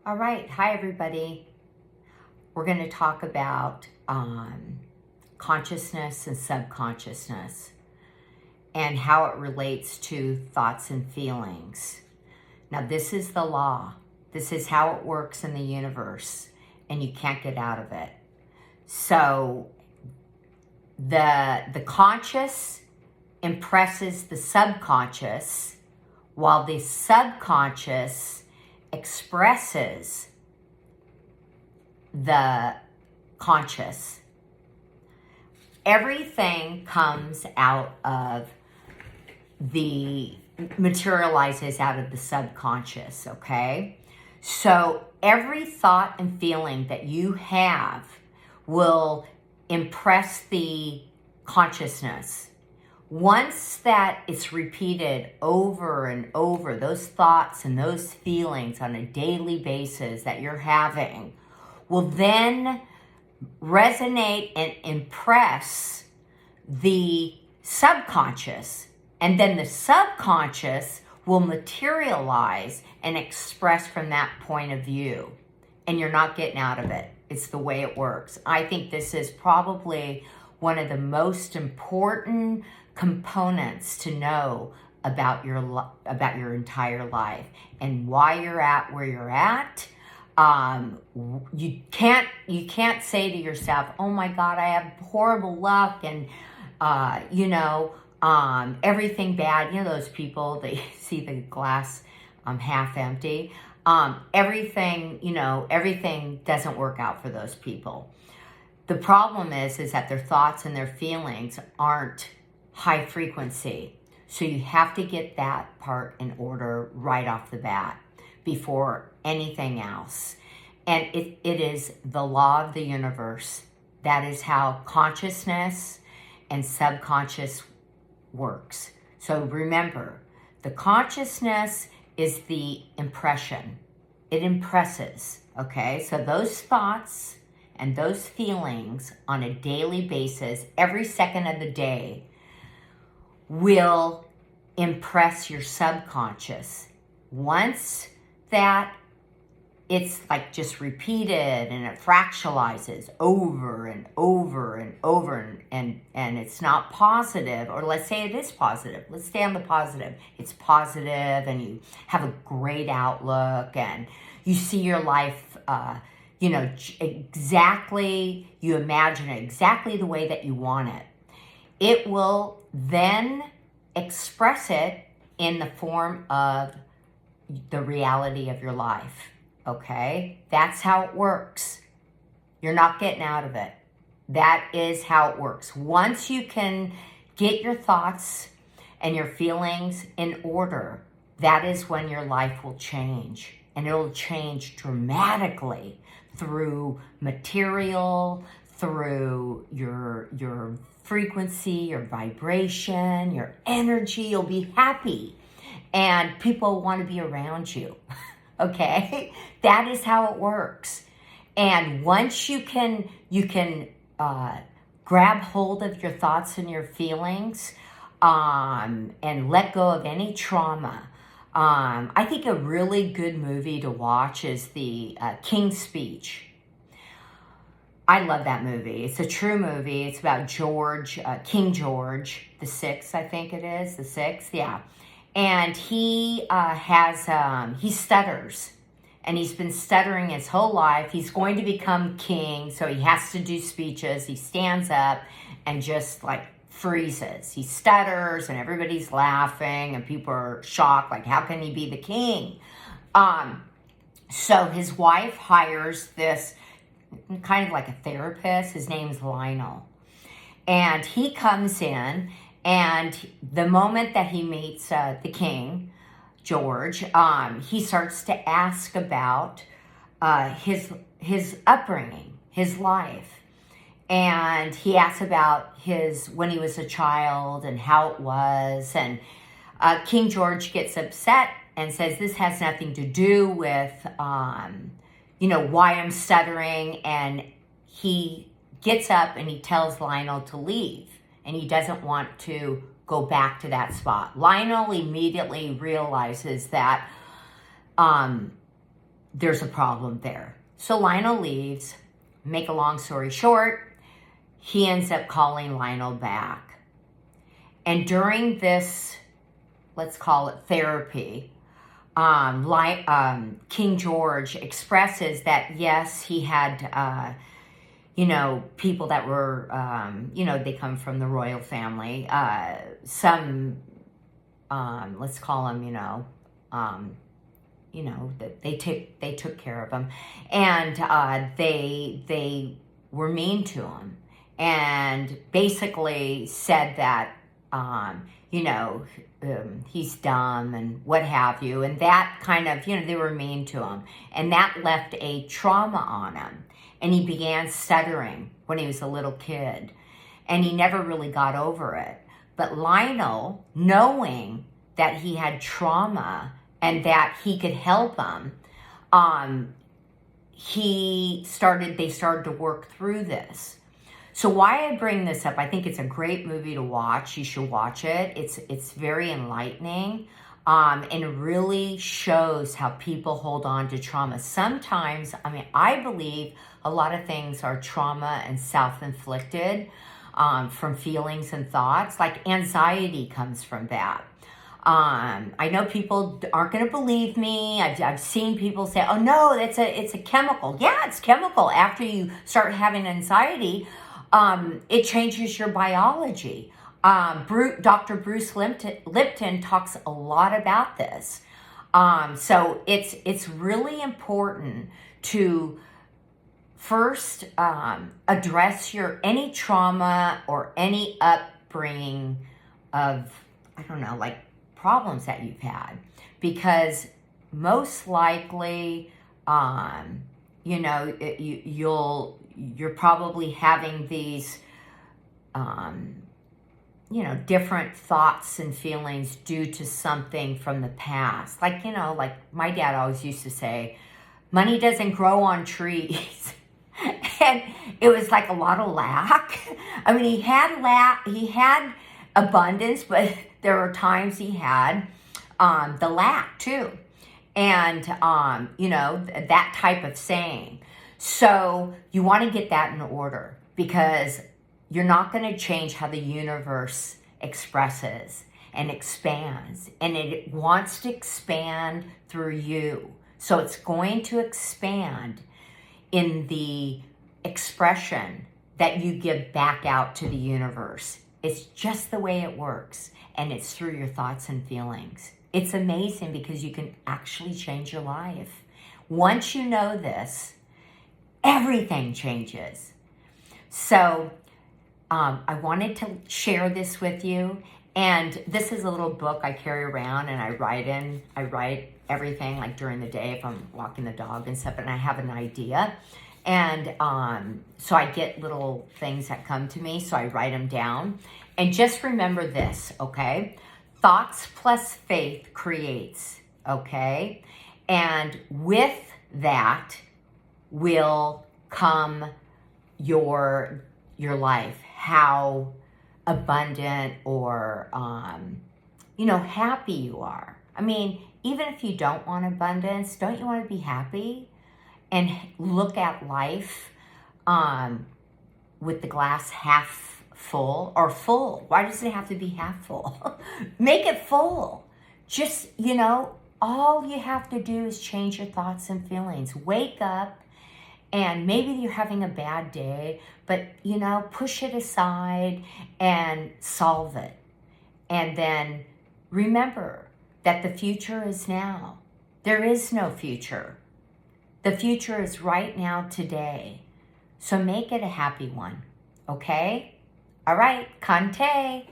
All right. Hi, everybody. We're going to talk about consciousness and subconsciousness and how it relates to thoughts and feelings. Now, this is the law. This is how it works in the universe, and you can't get out of it. So the conscious impresses the subconscious, while the subconscious expresses the conscious. Everything comes out of materializes out of the subconscious, okay? So every thought and feeling that you have will impress the consciousness. Once that it's repeated over and over, those thoughts and those feelings on a daily basis that you're having will then resonate and impress the subconscious. And then the subconscious will materialize and express from that point of view. And you're not getting out of it. It's the way it works. I think this is probably one of the most important components to know about your entire life and why you're at where you're at. You can't say to yourself, "Oh my God, I have horrible luck," and everything bad. You know those people, they see the glass half empty. Everything doesn't work out for those people. The problem is that their thoughts and their feelings aren't high frequency. So you have to get that part in order right off the bat before anything else. And it is the law of the universe. That is how consciousness and subconscious works. So remember, the consciousness is the impression. It impresses, okay? So those thoughts and those feelings on a daily basis, every second of the day, will impress your subconscious. Once that it's like just repeated and it fractalizes over and over and over and it's not positive, or let's say it is positive. Let's stay on the positive. It's positive and you have a great outlook and you see your life exactly, you imagine it exactly the way that you want it. It will then express it in the form of the reality of your life, okay? That's how it works. You're not getting out of it. That is how it works. Once you can get your thoughts and your feelings in order, that is when your life will change. And it'll change dramatically through material, through your frequency, your vibration, your energy. You'll be happy and people want to be around you. Okay? That is how it works. And once you can grab hold of your thoughts and your feelings and let go of any trauma. I think a really good movie to watch is the King's Speech. I love that movie. It's a true movie. It's about King George the Sixth, I think it is. The Sixth, yeah. And he he stutters. And he's been stuttering his whole life. He's going to become king, so he has to do speeches. He stands up and just like freezes. He stutters and everybody's laughing and people are shocked, like, how can he be the king? So his wife hires this kind of like a therapist. His name's Lionel. And he comes in, and the moment that he meets the king, George, he starts to ask about his upbringing, his life. And he asks about when he was a child and how it was. And King George gets upset and says, this has nothing to do with why I'm stuttering. And he gets up and he tells Lionel to leave. And he doesn't want to go back to that spot. Lionel immediately realizes that there's a problem there. So Lionel leaves. Make a long story short, he ends up calling Lionel back. And during this, let's call it therapy, King George expresses that, yes, he had, people that were, they come from the royal family. Some, let's call them, that they took care of him, and they were mean to him, and basically said that he's dumb and what have you, and that kind of, they were mean to him, and that left a trauma on him, and he began stuttering when he was a little kid, and he never really got over it. But Lionel, knowing that he had trauma and that he could help him, they started to work through this. So why I bring this up, I think it's a great movie to watch. You should watch it. It's very enlightening, and it really shows how people hold on to trauma. Sometimes, I believe a lot of things are trauma and self-inflicted from feelings and thoughts. Like anxiety comes from that. I know people aren't going to believe me. I've seen people say, "Oh no, it's a chemical." Yeah, it's chemical. After you start having anxiety, it changes your biology. Dr. Bruce Lipton talks a lot about this. So it's really important to first address any trauma or any upbringing of, like problems that you've had, because most likely, you're probably having these, different thoughts and feelings due to something from the past. Like my dad always used to say, money doesn't grow on trees. And it was like a lot of lack. He had abundance, but there were times he had the lack too. And, that type of saying. So you want to get that in order, because you're not going to change how the universe expresses and expands. And it wants to expand through you. So it's going to expand in the expression that you give back out to the universe. It's just the way it works. And it's through your thoughts and feelings. It's amazing because you can actually change your life. Once you know this, everything changes. So I wanted to share this with you. And this is a little book I carry around, and I write everything, like during the day if I'm walking the dog and stuff, and I have an idea. And so I get little things that come to me, so I write them down. And just remember this, okay? Thoughts plus faith creates, okay? And with that will come your life, how abundant or, happy you are. Even if you don't want abundance, don't you want to be happy? And look at life with the glass half full or full. Why does it have to be half full? Make it full. Just, all you have to do is change your thoughts and feelings. Wake up, and maybe you're having a bad day, but, push it aside and solve it. And then remember that the future is now. There is no future. The future is right now, today. So make it a happy one, okay? All right, Kante.